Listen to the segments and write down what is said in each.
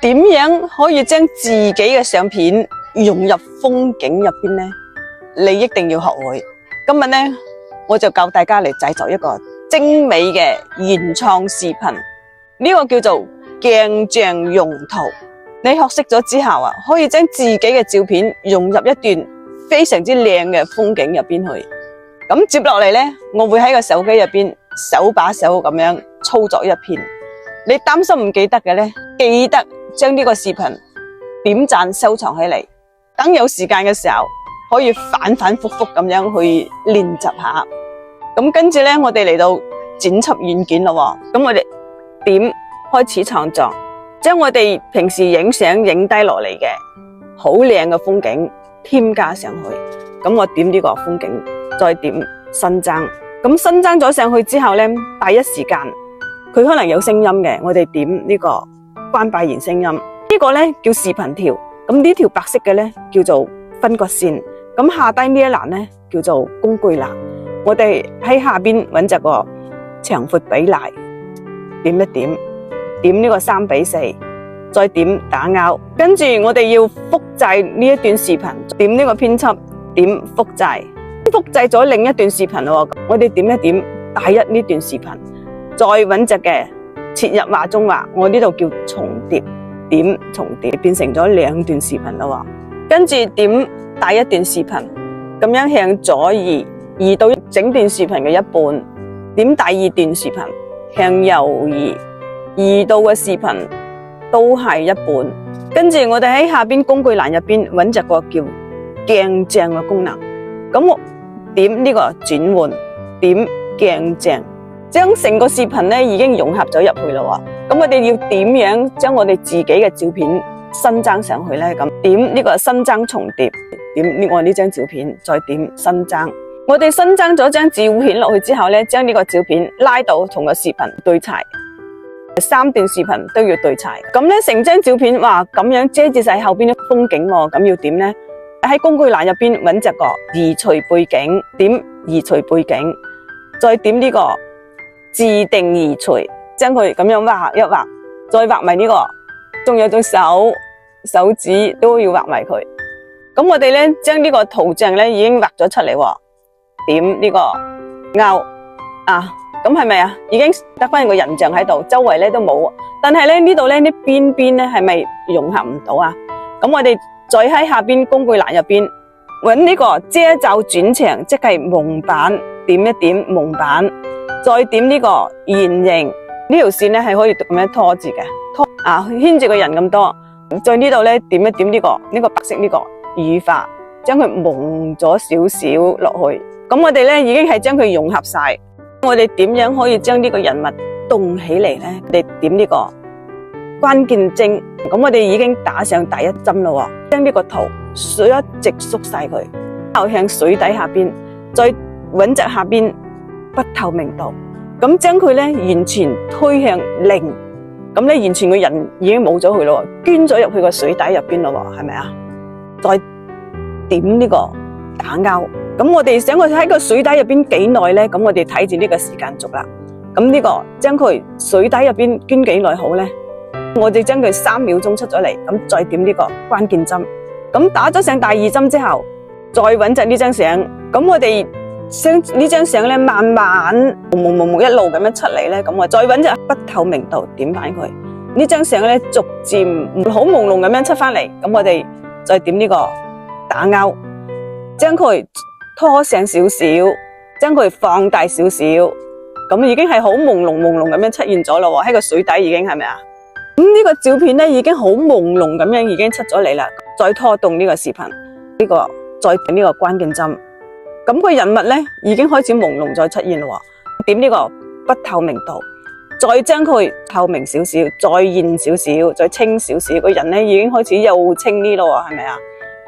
點樣可以將自己嘅相片融入風景入邊呢？你一定要學會。今日呢，我就教大家嚟製作一個精美嘅原創視頻，呢個叫做鏡像融圖。你學識咗之後啊，可以將自己嘅照片融入一段非常之靚嘅風景入邊去。咁接落嚟呢，我會喺個手機入邊手把手咁樣操作一遍。你擔心唔記得嘅呢，記得將呢個視頻點讚收藏起嚟，等有時間嘅時候可以反反复复咁樣去練習下。咁跟住呢，我哋嚟到剪輯軟件咯。咁我哋點開始創作，將我哋平時影相影低落嚟嘅好靚嘅風景添加上去。咁我點呢個風景，再點新增。咁新增咗上去之後呢，第一時間佢可能有聲音嘅，我哋點呢個關閉完聲音。呢個呢叫視頻條。咁呢條白色嘅呢叫做分割線。咁下低呢一欄呢叫做工具欄。我哋喺下邊揾隻個長闊比例，點一點，點呢個3:4，再點打勾。跟住我哋要複製呢一段視頻，點呢個編輯，點複製。複製咗另一段視頻咯，我哋點一點第一呢段視頻，再揾隻嘅切入畫中畫，我呢度叫重疊，點重疊變成咗兩段視頻咯。跟住點第一段視頻，咁樣向左移到整段視頻嘅一半，點第二段視頻，向右移到嘅視頻都係一半。跟住我哋喺下邊工具欄入邊揾隻個叫鏡像嘅功能，咁我點呢個轉換，點鏡像，將成個視頻呢已經融合咗入去咯。咁我哋要點樣將我哋自己嘅照片新增上去呢？咁點呢個新增重疊，點我呢張照片，再點新增。我哋新增咗張照片落去之後呢，將呢個照片拉到同個視頻對齊，3段視頻都要對齊。咁呢成張照片哇咁樣遮住晒後邊嘅風景喎，咁要點呢？喺工具欄入邊揾隻個移除背景，點移除背景，再點呢個自定移除，將佢咁樣畫一畫，再畫埋呢個，仲有隻手指都要畫埋佢。咁我哋呢將呢個圖像呢已經畫咗出嚟，點呢個勾啊，咁係咪啊？已經得翻個人像喺度，周圍呢都冇，但係呢呢度呢啲邊呢係咪融合唔到啊？咁我哋再喺下邊工具欄入邊揾呢個遮罩轉場，即係蒙版，點一點蒙版，再點呢個圓形，呢條線咧係可以咁樣拖住嘅，拖啊牽住個人咁多。再呢度咧點一點呢個白色呢個羽化，將佢蒙咗少少落去。咁我哋咧已經係將佢融合晒。我哋點樣可以將呢個人物動起嚟咧？我哋點呢個關鍵幀，咁我哋已經打上第一針咯。將呢個圖一直縮晒佢，然後向水底下邊再揾隻下邊不透明度，咁將佢咧完全推向0，咁咧完全個人已經冇咗佢咯，捐咗入去個水底入邊咯，係咪啊？再點呢個打勾，咁我哋想佢喺個水底入邊幾耐咧？咁我哋睇住呢個時間軸啦。咁呢個將佢水底入邊捐幾耐好咧？我哋將佢3秒鐘出咗嚟，咁再點呢個關鍵針，咁打咗上第2針之後，再揾隻呢張相，咁我哋將呢張相咧慢慢蒙一路咁樣出嚟咧，咁我再揾隻不透明度點翻佢，呢張相咧逐漸好朦朧咁樣出翻嚟，咁我哋再點呢個打勾，將佢拖上少少，將佢放大少少，咁已經係好朦朧咁樣出現咗咯，喺個水底已經係咪啊？咁呢個照片咧已經好朦朧咁樣已經出咗嚟啦，再拖動呢個視頻，再點呢個關鍵針，咁個人物咧已經開始朦朧再出現咯。點呢個不透明度，再將佢透明少少，再現少少，再清少少，個人咧已經開始又清啲咯，係咪啊？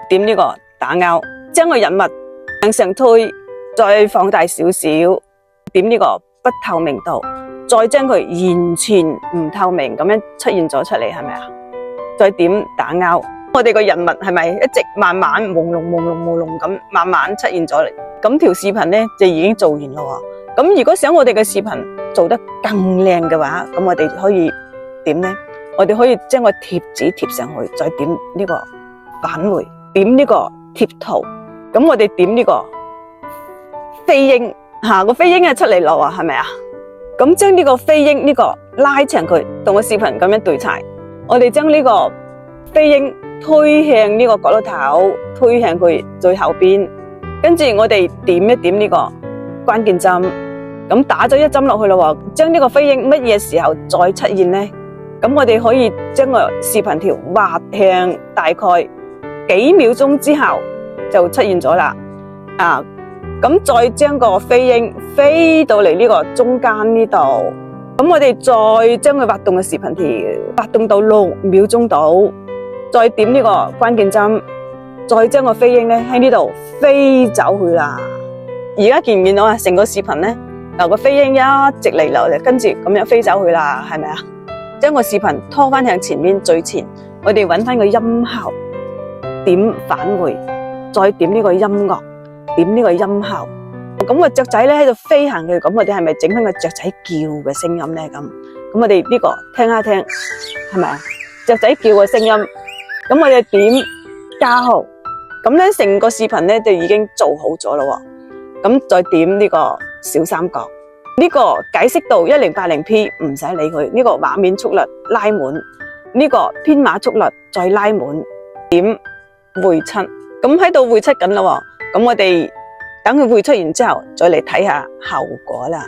點呢個打勾，將個人物向上推，再放大少少，點呢個不透明度。再將佢完全唔透明咁樣出現咗出嚟，係咪啊？再點打勾，我哋個人物係咪一直慢慢朦朧咁慢慢出現咗嚟？咁條視頻呢就已經做完咯。咁如果想我哋嘅視頻做得更靚嘅話，咁我哋可以點呢？我哋可以將個貼紙貼上去，再點呢個返回，點呢個貼圖。咁我哋點呢個飛鷹吓，個飛鷹出嚟咯喎，係咪啊？咁將呢個飛鷹呢個拉長佢，同個視頻咁樣對齊。我哋將呢個飛鷹推向呢個角落頭，推向佢最後邊，跟住我哋點一點呢個關鍵針，咁打咗一針落去咯喎。將呢個飛鷹乜嘢時候再出現呢？咁我哋可以將個視頻條滑向大概幾秒鐘之後就出現咗啦。咁再將個飛鷹飛到嚟呢個中間呢度，咁我哋再將佢滑動嘅視頻條滑動到6秒鐘度，再點呢個關鍵針，再將個飛鷹咧喺呢度飛走去啦。而家見唔見到啊？成個視頻咧，由個飛鷹一直嚟流，跟住咁樣飛走去啦，係咪啊？將個視頻拖翻向前面最前，我哋揾翻個音效，點返回，再點呢個音樂，點呢個音效。咁個雀仔咧喺度飛行嘅，咁我哋係咪整翻個雀仔叫嘅聲音咧？咁我哋呢個聽一聽，係咪啊？雀仔叫嘅聲音。咁我哋點加號，咁咧成個視頻咧就已經做好咗咯。咁再點呢個小三角，呢個解析度 1080p 唔使理佢，呢個畫面速率拉滿，呢個編碼速率再拉滿，點匯出，咁喺度匯出緊咯。咁我哋等佢匯出完之後，再嚟睇下效果啦。